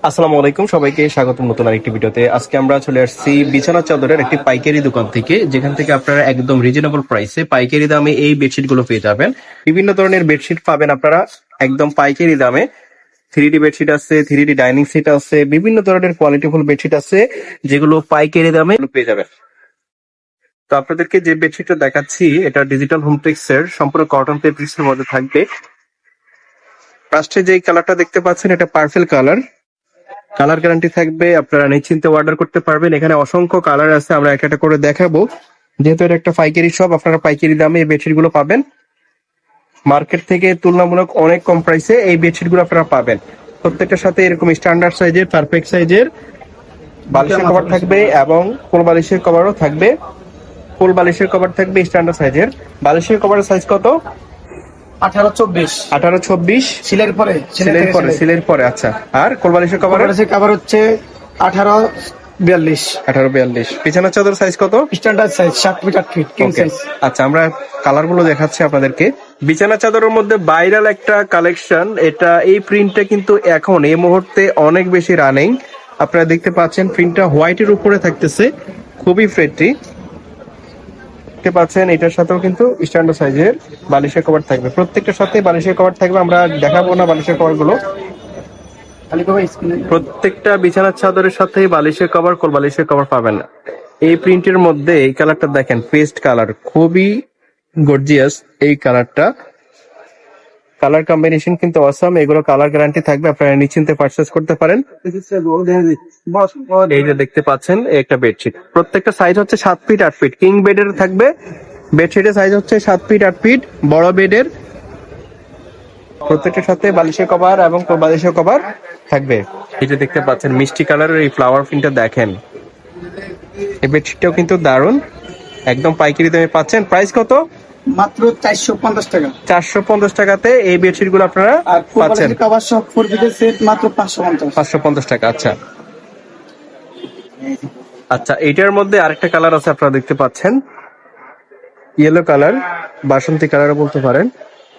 আসসালামু আলাইকুম, সবাইকে স্বাগত নতুন আরেকটি ভিডিওতে। আজকে আমরা চলে আসছি বিছানা চাদরের একটি পাইকারি দোকান থেকে, যেখান থেকে আপনারা একদম রিজনেবল প্রাইসে পাইকারি দামে এই বেডশিট গুলো পেয়ে যাবেন। বিভিন্ন ধরনের বেডশিট পাবেন আপনারা একদম পাইকারি দামে। 3D বেডশিট আছে, 3D ডাইনিং সেট আছে, বিভিন্ন ধরনের কোয়ালিটিফুল বেডশিট আছে যেগুলো পাইকারি দামে পেয়ে যাবেন। তো আপনাদেরকে যে বেডশিটটা দেখাচ্ছি এটা ডিজিটাল হোমটেক্স এর সম্পূর্ণ কটন ফেব্রিক্স এর মধ্যে থাকবে। ফার্স্টে যে কালারটা দেখতে পাচ্ছেন এটা পার্পল কালার। কালার গ্যারান্টি থাকবে, আপনারা নিশ্চিন্তে অর্ডার করতে পারবেন। এখানে অসংখ্য কালার আছে, আমরা একটা একটা করে দেখাবো। যেহেতু এটা একটা পাইকারি শপ, আপনারা পাইকারি দামে এই বেডশিট গুলো পাবেন। মার্কেট থেকে তুলনামূলক অনেক কম প্রাইসে এই বেডশিট গুলো আপনারা পাবেন। প্রত্যেকটার সাথে এরকম স্ট্যান্ডার্ড সাইজের পারফেক্ট সাইজের বালিশের কভার থাকবে এবং ফুল বালিশের কভারও থাকবে। ফুল বালিশের কভার থাকবে স্ট্যান্ডার্ড সাইজের। বালিশের কভারের সাইজ কত? 18-24 18-24 সিলের পরে সিলের পরে। আচ্ছা, আর কোল বালিশের কভার? কাভার হচ্ছে 18-42 18-42। বিছানার চাদর সাইজ কত? Standard size 7 feet 8 feet king Okay. Size. আচ্ছা, আমরা কালার গুলো দেখাচ্ছি আপনাদেরকে। বিছানা চাদরের মধ্যে ভাইরাল একটা কালেকশন এটা। এই প্রিন্টটা কিন্তু এখন এই মুহূর্তে অনেক বেশি রানিং। আপনারা দেখতে পাচ্ছেন প্রিন্টটা হোয়াইটের উপরে থাকতেছে, খুবই ফ্রেটি। দেখতে পাচ্ছেন এটার সাথেও কিন্তু স্ট্যান্ডার্ড সাইজের বালিশের কভার থাকবে। প্রত্যেকটার সাথে বালিশের কভার থাকবে, আমরা দেখাবো না বালিশের কভার গুলো। প্রত্যেকটা বিছানার চাদরের সাথে বালিশের কভার, কোল বালিশের কভার পাবেন। এই প্রিন্টের মধ্যে এই কালারটা দেখেন, পেস্ট কালার, খুবই গর্জিয়াস এই কালারটা। কালার কম্বিনেশন কিন্তু অসাম। এগুলো কালার গ্যারান্টি থাকবে, আপনারা নিশ্চিন্তে পারচেজ করতে পারেন। এই যে দেখতে পাচ্ছেন একটা বেডশিট, প্রত্যেকটা সাইজ হচ্ছে 7 ফিট 8 ফিট কিং বেডের থাকবে। বেডশিটের সাইজ হচ্ছে 7 ফিট 8 ফিট বড় বেডের। প্রত্যেকটার সাথে বালিশের কভার এবং বালিশের কভার থাকবে। এই যে দেখতে পাচ্ছেন মিষ্টি কালারের এই ফ্লাওয়ার প্রিন্টটা দেখেন। এই বেডশিটটাও কিন্তু দারুণ, একদম পাইকারি দামে পাচ্ছেন। প্রাইস কত? মাত্র 450 টাকা। 450 টাকাতে এই বেডশিট গুলো আপনারা আর ফুল পাচ্ছেন। বালিশের কভার সহ 4 ফিটের সেট মাত্র 550। 550 টাকা। আচ্ছা আচ্ছা, এটার মধ্যে আরেকটা কালার আছে, আপনারা দেখতে পাচ্ছেন ইয়েলো কালার, বাসন্তী কালারও বলতে পারেন।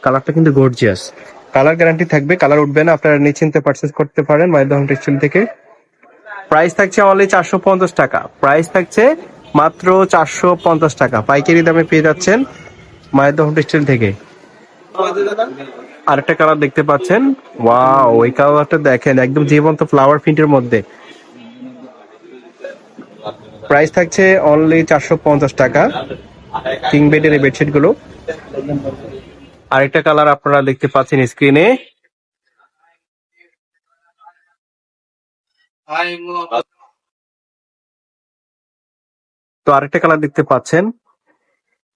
কালারটা কিন্তু গর্জিয়াস, কালার গ্যারান্টি থাকবে, কালার উঠবে না। আপনারা নিশ্চিন্তে পারচেজ করতে পারেন মাইদা হোম টেক্সটাইল থেকে। প্রাইস থাকছে অনলি 450 টাকা। প্রাইস থাকছে মাত্র 450 টাকা, পাইকারি দামে পেয়ে যাচ্ছেন মাইদা হোম টেক্সটাইল থেকে। আরেকটা কালার দেখতে পাচ্ছেন, ওয়াও, এই কালারটা দেখেন, একদম জীবন্ত ফ্লাওয়ার প্রিন্টের মধ্যে। প্রাইস থাকছে অনলি 450 টাকা কিং বেডের এই বেডশিট গুলো। আরেকটা কালার আপনারা দেখতে পাচ্ছেন স্ক্রিনে, তো আরেকটা কালার দেখতে পাচ্ছেন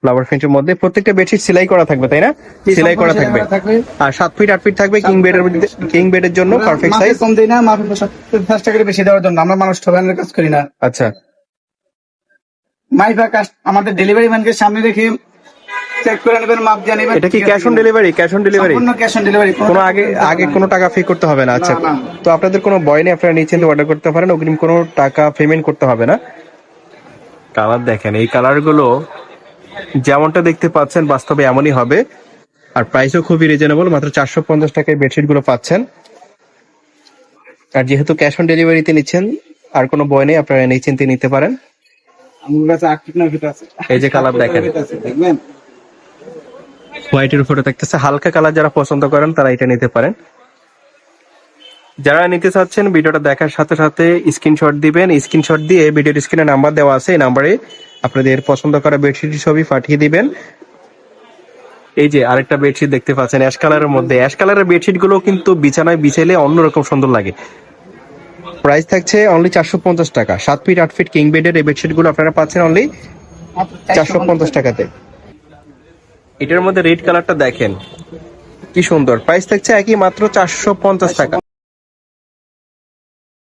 ফ্লাওয়ার প্রিন্টের মধ্যে। প্রত্যেকটা বেডশিট সেলাই করা থাকবে, তাই না? সেলাই করা থাকবে। আর 7 ফিট 8 ফিট থাকবে কিং বেডের জন্য পারফেক্ট সাইজ। কম দেই না, মাফি 50 টাকা বেশি দেওয়ার জন্য। আমরা মানুষ ঠকানোর কাজ করি না। আচ্ছা, মাইফা কাস্ট আমাদের ডেলিভারি ম্যানকে সামনে রেখে চেক করে নেবেন, মাপ দিয়ে নেবেন। এটা কি cash on delivery? Cash on delivery, সম্পূর্ণ ক্যাশ অন ডেলিভারি। কোনো আগে কোনো টাকা পে করতে হবে না? আচ্ছা, না। তো আপনাদের কোনো ভয় নেই, আপনারা নিচে অর্ডার করতে পারেন, অগ্রিম কোনো টাকা পেমেন্ট করতে হবে না। কালার দেখেন, এই কালার গুলো যেমনটা দেখতে পাচ্ছেন বাস্তবে এমনই হবে। আর প্রাইসও খুবই রিজনেবল, মাত্র 450 টাকায় বেডশিট গুলো পাচ্ছেন। আর যেহেতু ক্যাশ অন ডেলিভারিতে নিচ্ছেন, আর কোনো ভয় নেই, আপনারা নিশ্চিন্তে নিতে পারেন। আমার কাছে 8 ফিট 9 ফিট আছে। এই যে কালার দেখেন, দেখবেন হোয়াইটের উপরে থাকতেছে। হালকা কালার যারা পছন্দ করেন তারা এটা নিতে পারেন। যারা নিতে চাচ্ছেন ভিডিওটা দেখার সাথে সাথে স্ক্রিনশট দিবেন। স্ক্রিনশট দিয়ে ভিডিওর স্ক্রিনে নাম্বার দেওয়া আছে, এই নাম্বারে আপনাদের পছন্দ করা বেডশিট ছবি পাঠিয়ে দিবেন। এই যে আরেকটা বেডশিট দেখতে পাচ্ছেন অ্যাশ কালারের মধ্যে। অ্যাশ কালারের বেডশিট গুলো কিন্তু বিছানায় বিছাইলে অন্যরকম সুন্দর লাগে। প্রাইস থাকছে অনলি 450 টাকা। 7 ফিট 8 ফিট কিং বেডের এই বেডশিট গুলো আপনারা পাচ্ছেন অনলি 450 টাকাতে। এটার মধ্যে রেড কালারটা দেখেন কি সুন্দর, প্রাইস থাকছে একই মাত্র 450 টাকা।